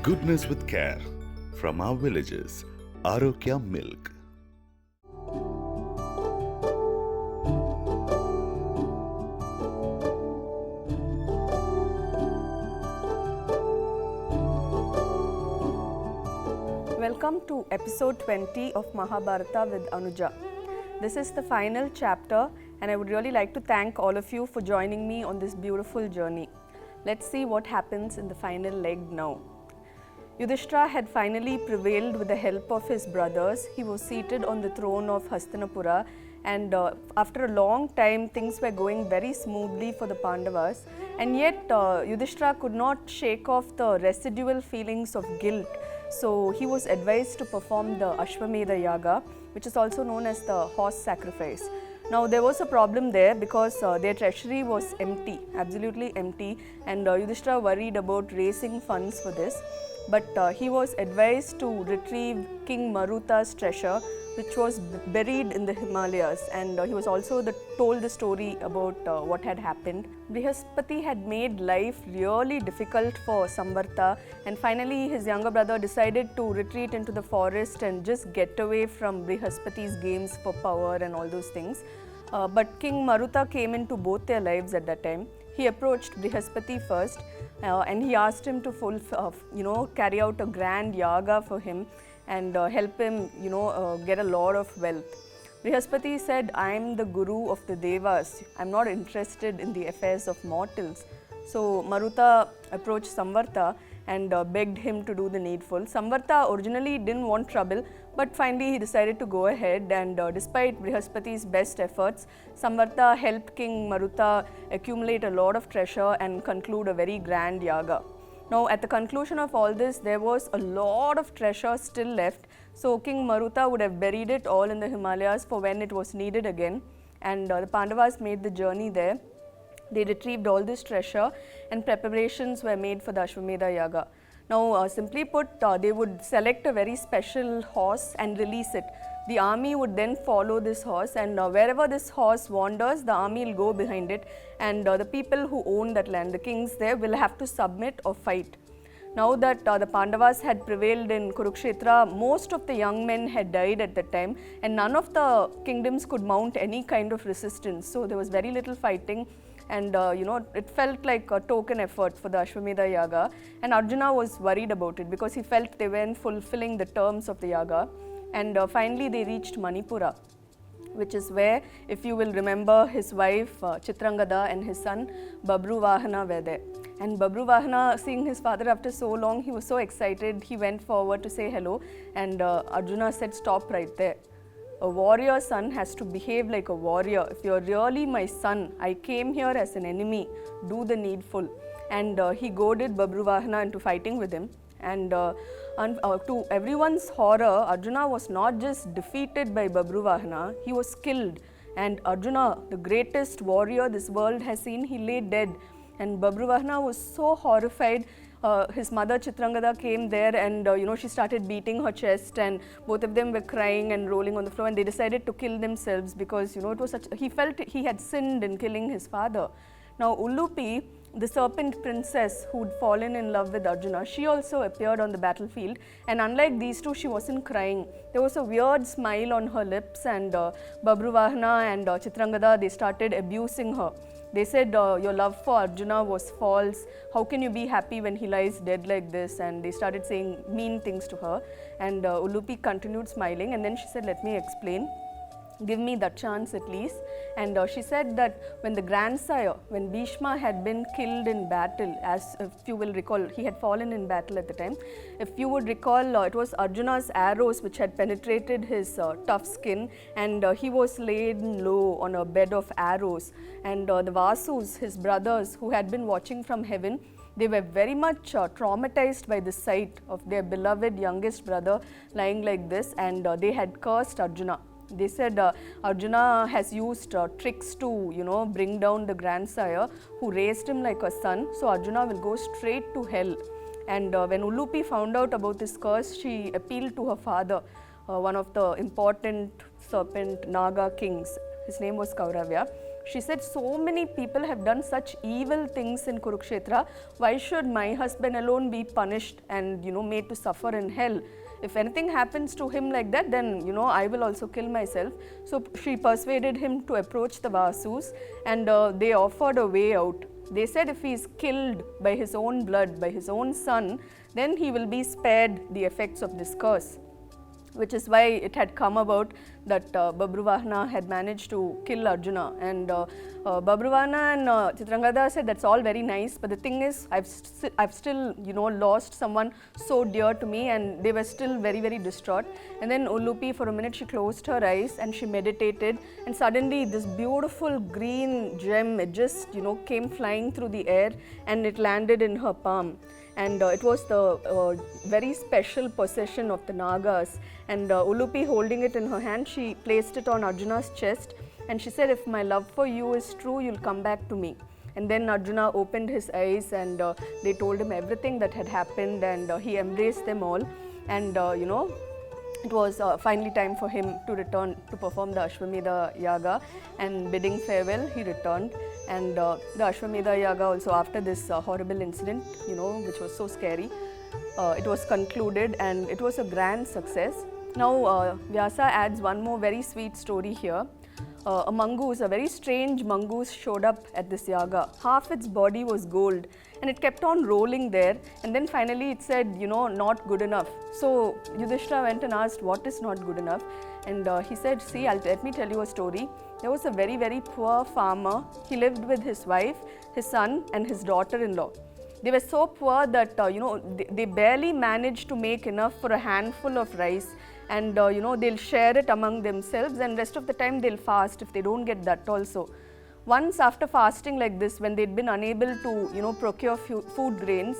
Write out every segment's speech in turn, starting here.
Goodness with care from our villages, Arokya Milk. Welcome to episode 20 of Mahabharata with Anuja. This is the final chapter and I would really like to thank all of you for joining me on this beautiful journey. Let's see what happens in the final leg now. Yudhishthira had finally prevailed with the help of his brothers. He was seated on the throne of Hastinapura and after a long time things were going very smoothly for the Pandavas, and yet Yudhishthira could not shake off the residual feelings of guilt. So he was advised to perform the Ashwamedha Yaga, which is also known as the horse sacrifice. Now there was a problem there because their treasury was empty, absolutely empty, and Yudhishthira worried about raising funds for this. But he was advised to retrieve King Maruta's treasure, which was buried in the Himalayas, and he was also told the story about what had happened. Brihaspati had made life really difficult for Samvarta, and finally his younger brother decided to retreat into the forest and just get away from Brihaspati's games for power and all those things. But King Maruta came into both their lives at that time. He approached Brihaspati first and he asked him to carry out a grand yaga for him and help him get a lot of wealth. Brihaspati said, "I am the guru of the devas. I am not interested in the affairs of mortals." So Maruta approached Samvarta and begged him to do the needful. Samvarta originally didn't want trouble, but finally he decided to go ahead, and despite Brihaspati's best efforts, Samvarta helped King Maruta accumulate a lot of treasure and conclude a very grand yaga. Now at the conclusion of all this, there was a lot of treasure still left, so King Maruta would have buried it all in the Himalayas for when it was needed again, and the Pandavas made the journey there. They retrieved all this treasure and preparations were made for the Ashwamedha Yaga. Now simply put, they would select a very special horse and release it. The army would then follow this horse, and wherever this horse wanders, the army will go behind it, and the people who own that land, the kings there, will have to submit or fight. Now that the Pandavas had prevailed in Kurukshetra, most of the young men had died at that time, and none of the kingdoms could mount any kind of resistance. So there was very little fighting, and it felt like a token effort for the Ashwamedha Yaga, and Arjuna was worried about it because he felt they weren't fulfilling the terms of the Yaga. And finally they reached Manipura, which is where, if you will remember, his wife Chitrangada and his son Babruvahana were there. And Babruvahana, seeing his father after so long, he was so excited, he went forward to say hello, and Arjuna said, "Stop right there. A warrior son has to behave like a warrior. If you're really my son, I came here as an enemy. Do the needful." And he goaded Babruvahana into fighting with him. And to everyone's horror, Arjuna was not just defeated by Babruvahana, he was killed. And Arjuna, the greatest warrior this world has seen, he lay dead. And Babruvahana was so horrified. His mother Chitrangada came there, and she started beating her chest, and both of them were crying and rolling on the floor, and they decided to kill themselves because it was he felt he had sinned in killing his father. Now Ullupi, the serpent princess who'd fallen in love with Arjuna, she also appeared on the battlefield, and unlike these two, she wasn't crying. There was a weird smile on her lips, and Babruvahana and Chitrangada, they started abusing her. They said, "Your love for Arjuna was false. How can you be happy when he lies dead like this?" And they started saying mean things to her. And Ullupi continued smiling, and then she said, "Let me explain. Give me that chance at least." And she said that when the grandsire, when Bhishma had been killed in battle, as if you will recall, he had fallen in battle at the time. If you would recall, it was Arjuna's arrows which had penetrated his tough skin, and he was laid low on a bed of arrows. And the Vasus, his brothers, who had been watching from heaven, they were very much traumatized by the sight of their beloved youngest brother lying like this, and they had cursed Arjuna. They said Arjuna has used tricks to bring down the grandsire who raised him like a son, so Arjuna will go straight to hell. And when Ullupi found out about this curse, she appealed to her father, one of the important serpent Naga kings. His name was Kauravya. She said, so many people have done such evil things in Kurukshetra. Why should my husband alone be punished and, made to suffer in hell? If anything happens to him like that, then, I will also kill myself. So she persuaded him to approach the Vasus, and they offered a way out. They said if he is killed by his own blood, by his own son, then he will be spared the effects of this curse. Which is why it had come about that Babruvahana had managed to kill Arjuna. And Babruvahana and Chitrangada said, that's all very nice, but the thing is, I've still, lost someone so dear to me, and they were still very, very distraught. And then Ulupi, for a minute, she closed her eyes and she meditated, and suddenly this beautiful green gem, it just, came flying through the air, and it landed in her palm. And it was the very special possession of the Nagas. And Ulupi, holding it in her hand, she placed it on Arjuna's chest, and she said, if my love for you is true, you'll come back to me. And then Arjuna opened his eyes, and they told him everything that had happened, and he embraced them all. And it was finally time for him to return to perform the Ashwamedha Yaga, and bidding farewell, he returned. And the Ashwamedha Yaga also, after this horrible incident, which was so scary, it was concluded, and it was a grand success. Now Vyasa adds one more very sweet story here. A mongoose, a very strange mongoose, showed up at this yaga. Half its body was gold, and it kept on rolling there, and then finally it said, not good enough. So Yudhishthira went and asked, what is not good enough? And he said, see, let me tell you a story. There was a very, very poor farmer. He lived with his wife, his son, and his daughter-in-law. They were so poor that, they barely managed to make enough for a handful of rice, and they'll share it among themselves, and rest of the time they'll fast if they don't get that also. Once after fasting like this, when they'd been unable to procure food grains,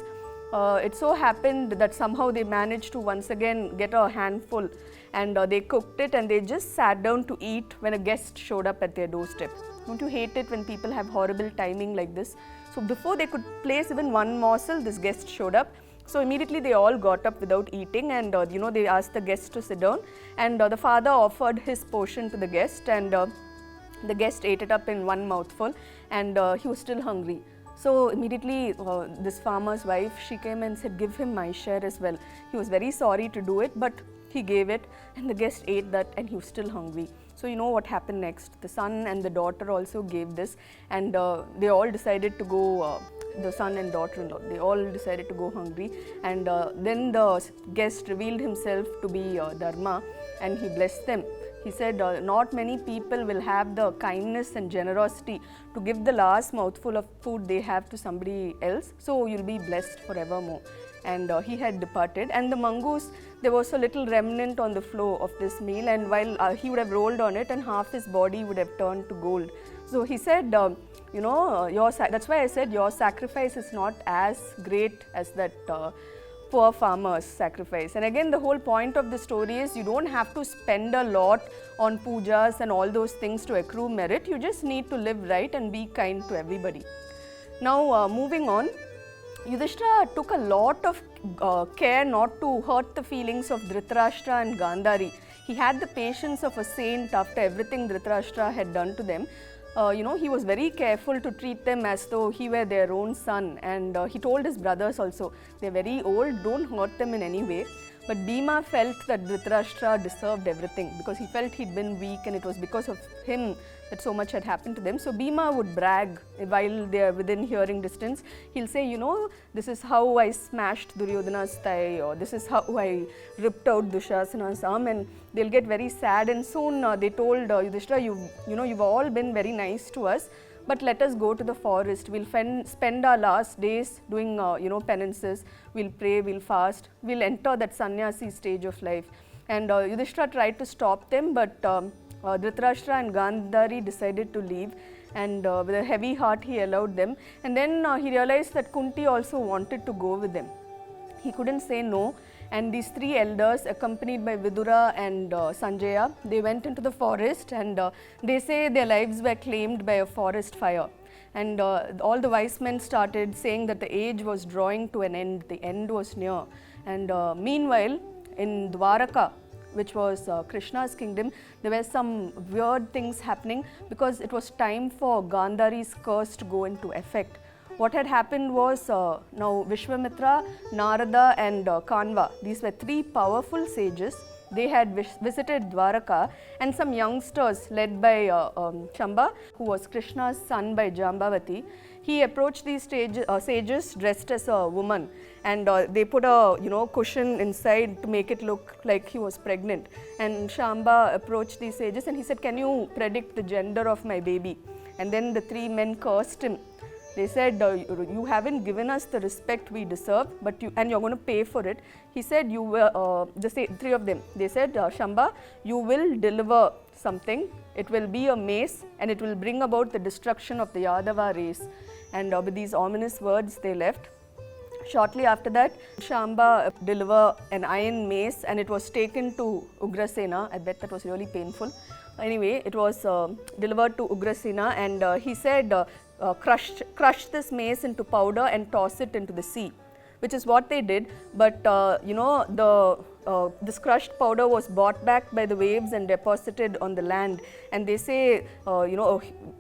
it so happened that somehow they managed to once again get a handful, and they cooked it, and they just sat down to eat when a guest showed up at their doorstep. Don't you hate it when people have horrible timing like this? So before they could place even one morsel, this guest showed up. So immediately they all got up without eating, and they asked the guest to sit down, and the father offered his portion to the guest, and the guest ate it up in one mouthful, and he was still hungry. So immediately this farmer's wife, she came and said, give him my share as well. He was very sorry to do it, but he gave it, and the guest ate that, and he was still hungry. So you know what happened next? The son and the daughter also gave this, and they all decided to go, the son and daughter-in-law, they all decided to go hungry, and then the guest revealed himself to be Dharma, and he blessed them. He said, not many people will have the kindness and generosity to give the last mouthful of food they have to somebody else, so you'll be blessed forevermore. And he had departed, and the mongoose, there was a little remnant on the floor of this meal, and while he would have rolled on it, and half his body would have turned to gold. So he said, that's why I said your sacrifice is not as great as that poor farmer's sacrifice. And again, the whole point of the story is you don't have to spend a lot on pujas and all those things to accrue merit. You just need to live right and be kind to everybody. Now, moving on, Yudhishthira took a lot of care not to hurt the feelings of Dhritarashtra and Gandhari. He had the patience of a saint after everything Dhritarashtra had done to them. He was very careful to treat them as though he were their own son, and he told his brothers also, they're very old, don't hurt them in any way. But Bhima felt that Dhritarashtra deserved everything because he felt he'd been weak, and it was because of him that so much had happened to them. So Bhima would brag while they are within hearing distance. He'll say, this is how I smashed Duryodhana's thigh, or this is how I ripped out Dushasana's arm, and they'll get very sad. And soon they told Yudhishthira, you've all been very nice to us, but let us go to the forest. We'll spend our last days doing penances. We'll pray, we'll fast, we'll enter that sannyasi stage of life. And Yudhishthira tried to stop them, but Dhritarashtra and Gandhari decided to leave, and with a heavy heart he allowed them. And then he realized that Kunti also wanted to go with them. He couldn't say no, and these three elders, accompanied by Vidura and Sanjaya, they went into the forest, and they say their lives were claimed by a forest fire. And all the wise men started saying that the age was drawing to an end, the end was near. And meanwhile, in Dwaraka, which was Krishna's kingdom, there were some weird things happening because it was time for Gandhari's curse to go into effect. What had happened was now Vishwamitra, Narada and Kanva, these were three powerful sages. They had visited Dwaraka, and some youngsters led by Shamba, who was Krishna's son by Jambavati. He approached these sages dressed as a woman, and they put a cushion inside to make it look like he was pregnant. And Shamba approached these sages and he said, "Can you predict the gender of my baby?" And then the three men cursed him. They said, "You haven't given us the respect we deserve, but you're going to pay for it." He said, three of them, they said, "Shamba, you will deliver something. It will be a mace and it will bring about the destruction of the Yadava race." And with these ominous words, they left. Shortly after that, Shamba delivered an iron mace and it was taken to Ugrasena. I bet that was really painful. Anyway, it was delivered to Ugrasena, and he said, crush this mace into powder and toss it into the sea, which is what they did. But this crushed powder was brought back by the waves and deposited on the land, and they say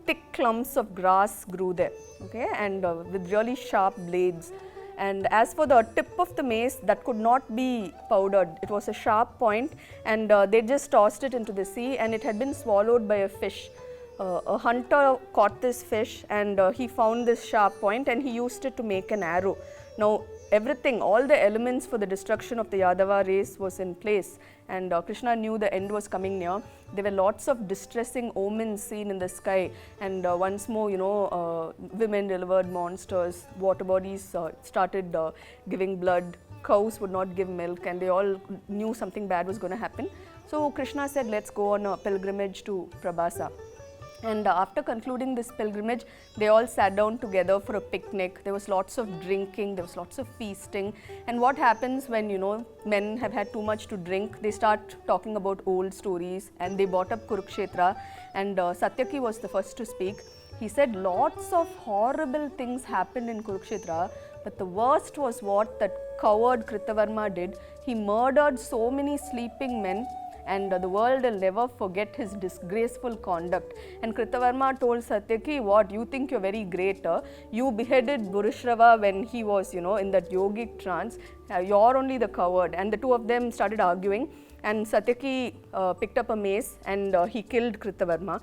thick clumps of grass grew there, okay, and with really sharp blades. And as for the tip of the mace, that could not be powdered. It was a sharp point, and they just tossed it into the sea, and it had been swallowed by a fish. A hunter caught this fish, and he found this sharp point and he used it to make an arrow. Now everything, all the elements for the destruction of the Yadava race was in place, and Krishna knew the end was coming near. There were lots of distressing omens seen in the sky, and once more, women delivered monsters, water bodies started giving blood, cows would not give milk, and they all knew something bad was going to happen. So Krishna said, "Let's go on a pilgrimage to Prabhasa." And after concluding this pilgrimage, they all sat down together for a picnic. There was lots of drinking, there was lots of feasting. And what happens when, men have had too much to drink? They start talking about old stories, and they brought up Kurukshetra. And Satyaki was the first to speak. He said lots of horrible things happened in Kurukshetra, but the worst was what that coward Kritavarma did. He murdered so many sleeping men, and the world will never forget his disgraceful conduct. And Kritavarma told Satyaki, "What, you think you're very great? You beheaded Burushrava when he was, in that yogic trance. You're only the coward." And the two of them started arguing, and Satyaki picked up a mace and he killed Kritavarma.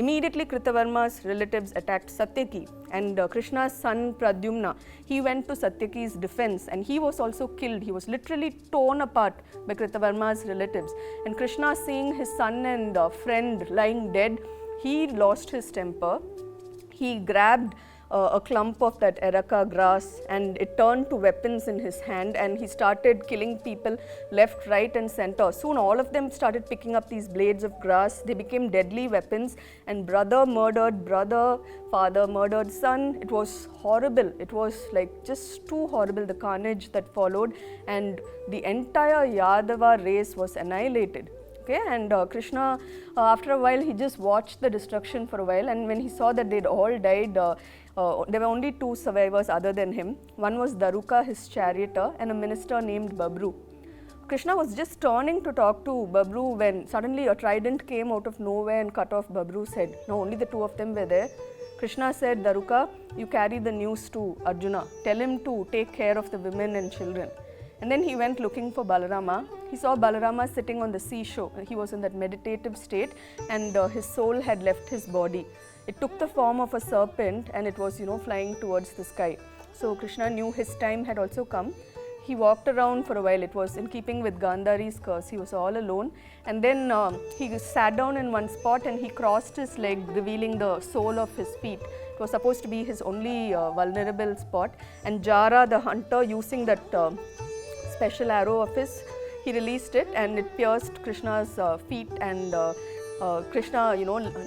Immediately, Kritavarma's relatives attacked Satyaki, and Krishna's son Pradyumna, he went to Satyaki's defense, and he was also killed. He was literally torn apart by Kritavarma's relatives. And Krishna, seeing his son and friend lying dead, he lost his temper. He grabbed a clump of that areca grass, and it turned to weapons in his hand, and he started killing people left, right and center. Soon all of them started picking up these blades of grass. They became deadly weapons, and brother murdered brother, father murdered son. It was horrible. It was like just too horrible, the carnage that followed, and the entire Yadava race was annihilated. Okay, and Krishna, after a while, he just watched the destruction for a while, and when he saw that they'd all died, there were only two survivors other than him. One was Daruka, his charioteer, and a minister named Babru. Krishna was just turning to talk to Babru when suddenly a trident came out of nowhere and cut off Babru's head. Now only the two of them were there. Krishna said, "Daruka, you carry the news to Arjuna. Tell him to take care of the women and children." And then he went looking for Balarama. He saw Balarama sitting on the seashore. He was in that meditative state, and his soul had left his body. It took the form of a serpent, and it was, flying towards the sky. So Krishna knew his time had also come. He walked around for a while. It was in keeping with Gandhari's curse. He was all alone. And then he sat down in one spot and he crossed his leg, revealing the sole of his feet. It was supposed to be his only vulnerable spot. And Jara, the hunter, using that special arrow of his, he released it and it pierced Krishna's feet, and Krishna,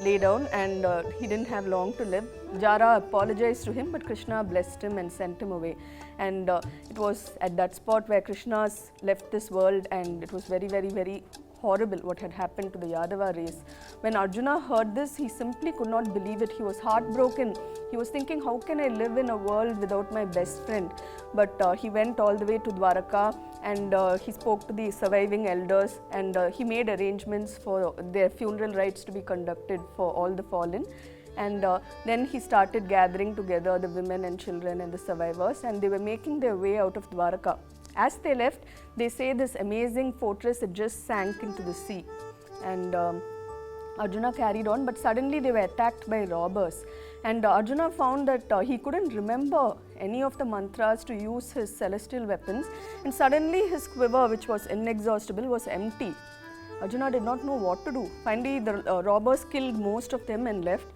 lay down, and he didn't have long to live. Jara apologized to him, but Krishna blessed him and sent him away. And it was at that spot where Krishna's left this world, and it was very, very, very horrible what had happened to the Yadava race. When Arjuna heard this, he simply could not believe it. He was heartbroken. He was thinking, how can I live in a world without my best friend? But he went all the way to Dwaraka, and he spoke to the surviving elders, and he made arrangements for their funeral rites to be conducted for all the fallen. And then he started gathering together the women and children and the survivors, and they were making their way out of Dwaraka. As they left, they say this amazing fortress, it just sank into the sea. And Arjuna carried on, but suddenly they were attacked by robbers. And Arjuna found that he couldn't remember any of the mantras to use his celestial weapons, and suddenly his quiver, which was inexhaustible, was empty. Arjuna did not know what to do. Finally, the robbers killed most of them and left.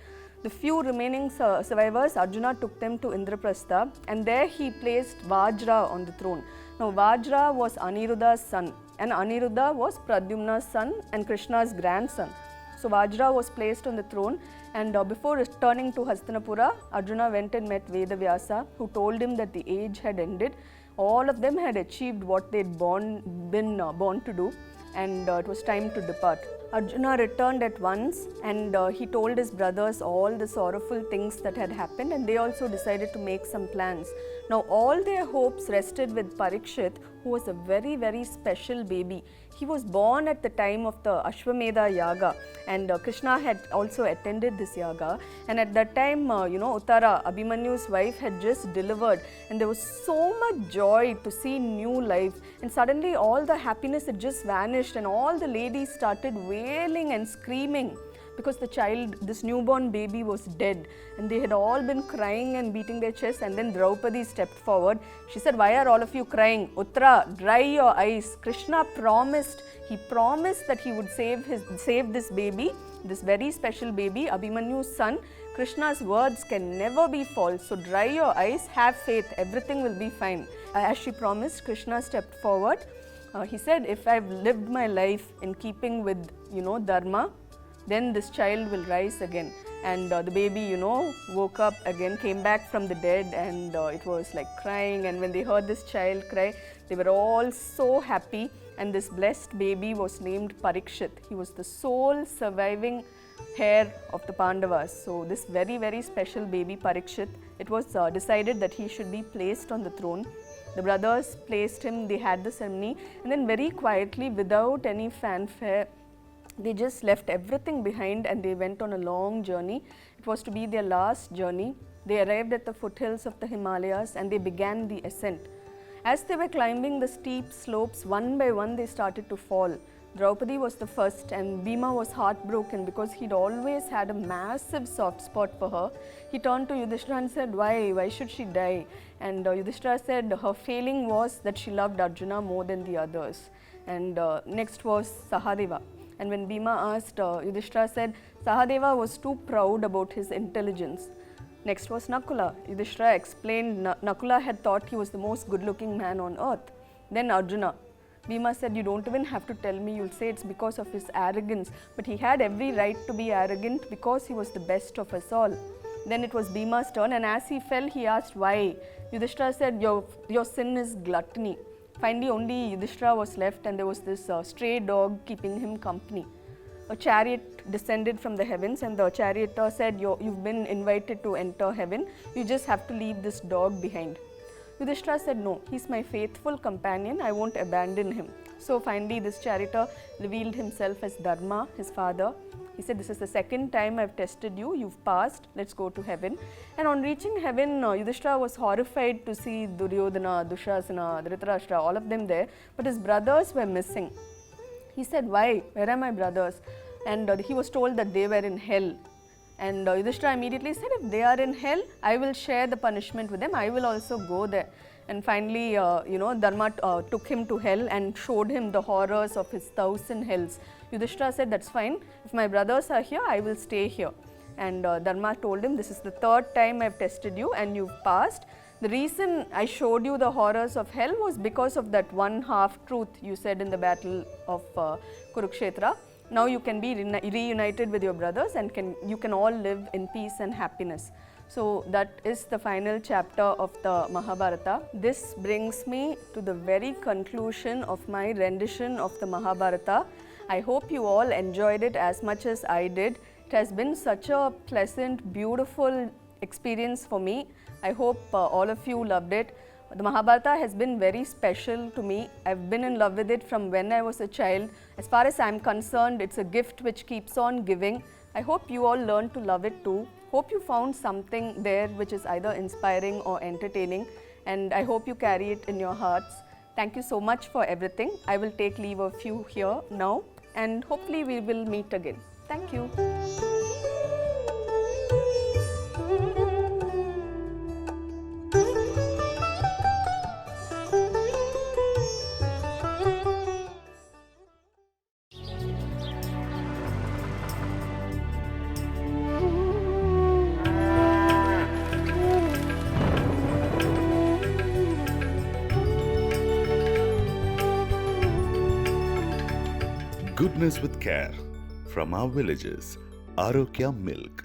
The few remaining survivors, Arjuna took them to Indraprastha, and there he placed Vajra on the throne. Now, Vajra was Aniruddha's son, and Aniruddha was Pradyumna's son and Krishna's grandson. So Vajra was placed on the throne, and before returning to Hastinapura, Arjuna went and met Vedavyasa, who told him that the age had ended. All of them had achieved what they'd been born to do, and it was time to depart. Arjuna returned at once, and he told his brothers all the sorrowful things that had happened, and they also decided to make some plans. Now all their hopes rested with Parikshit, who was a very, very special baby. He was born at the time of the Ashwamedha Yaga, and Krishna had also attended this yaga. And at that time, Uttara, Abhimanyu's wife, had just delivered, and there was so much joy to see new life. And suddenly all the happiness had just vanished, and all the ladies started wailing and screaming because the child, this newborn baby, was dead, and they had all been crying and beating their chests. And then Draupadi stepped forward. She said, "Why are all of you crying? Uttara, dry your eyes. Krishna promised, he promised that he would save this baby, this very special baby, Abhimanyu's son. Krishna's words can never be false. So dry your eyes, have faith, everything will be fine." As she promised, Krishna stepped forward. He said, "If I've lived my life in keeping with, dharma, then this child will rise again." And the baby, woke up again, came back from the dead, and it was like crying. And when they heard this child cry, they were all so happy. And this blessed baby was named Parikshit. He was the sole surviving heir of the Pandavas. So this very, very special baby Parikshit, it was decided that he should be placed on the throne. The brothers placed him, they had the ceremony, and then very quietly, without any fanfare, they just left everything behind and they went on a long journey. It was to be their last journey. They arrived at the foothills of the Himalayas and they began the ascent. As they were climbing the steep slopes, one by one they started to fall. Draupadi was the first, and Bhima was heartbroken because he'd always had a massive soft spot for her. He turned to Yudhishthira and said, Why should she die? And Yudhishthira said her failing was that she loved Arjuna more than the others. And next was Sahadeva. And when Bhima asked, Yudhishthira said Sahadeva was too proud about his intelligence. Next was Nakula. Yudhishthira explained Nakula had thought he was the most good-looking man on earth. Then Arjuna. Bhima said, you don't even have to tell me, you'll say it's because of his arrogance. But he had every right to be arrogant because he was the best of us all. Then it was Bhima's turn, and as he fell, he asked why. Yudhishthira said, your sin is gluttony. Finally, only Yudhishthira was left, and there was this stray dog keeping him company. A chariot descended from the heavens, and the charioteer said, you've been invited to enter heaven. You just have to leave this dog behind. Yudhishthira said, no, he's my faithful companion. I won't abandon him. So finally, this charioteer revealed himself as Dharma, his father. He said, this is the second time I've tested you. You've passed. Let's go to heaven. And on reaching heaven, Yudhishthira was horrified to see Duryodhana, Dushasana, Dhritarashtra, all of them there. But his brothers were missing. He said, why? Where are my brothers? And he was told that they were in hell. And Yudhishthira immediately said, if they are in hell, I will share the punishment with them. I will also go there. And finally, Dharma took him to hell and showed him the horrors of his 1,000 hells. Yudhishthira said, that's fine. If my brothers are here, I will stay here. And Dharma told him, this is the third time I've tested you and you've passed. The reason I showed you the horrors of hell was because of that one half-truth you said in the battle of Kurukshetra. Now you can be reunited with your brothers and you can all live in peace and happiness. So that is the final chapter of the Mahabharata. This brings me to the very conclusion of my rendition of the Mahabharata. I hope you all enjoyed it as much as I did. It has been such a pleasant, beautiful experience for me. I hope all of you loved it. The Mahabharata has been very special to me. I've been in love with it from when I was a child. As far as I'm concerned, it's a gift which keeps on giving. I hope you all learned to love it too. Hope you found something there which is either inspiring or entertaining, and I hope you carry it in your hearts. Thank you so much for everything. I will take leave of you here now, and hopefully we will meet again. Thank you. Goodness with care from our villages. Arokya Milk.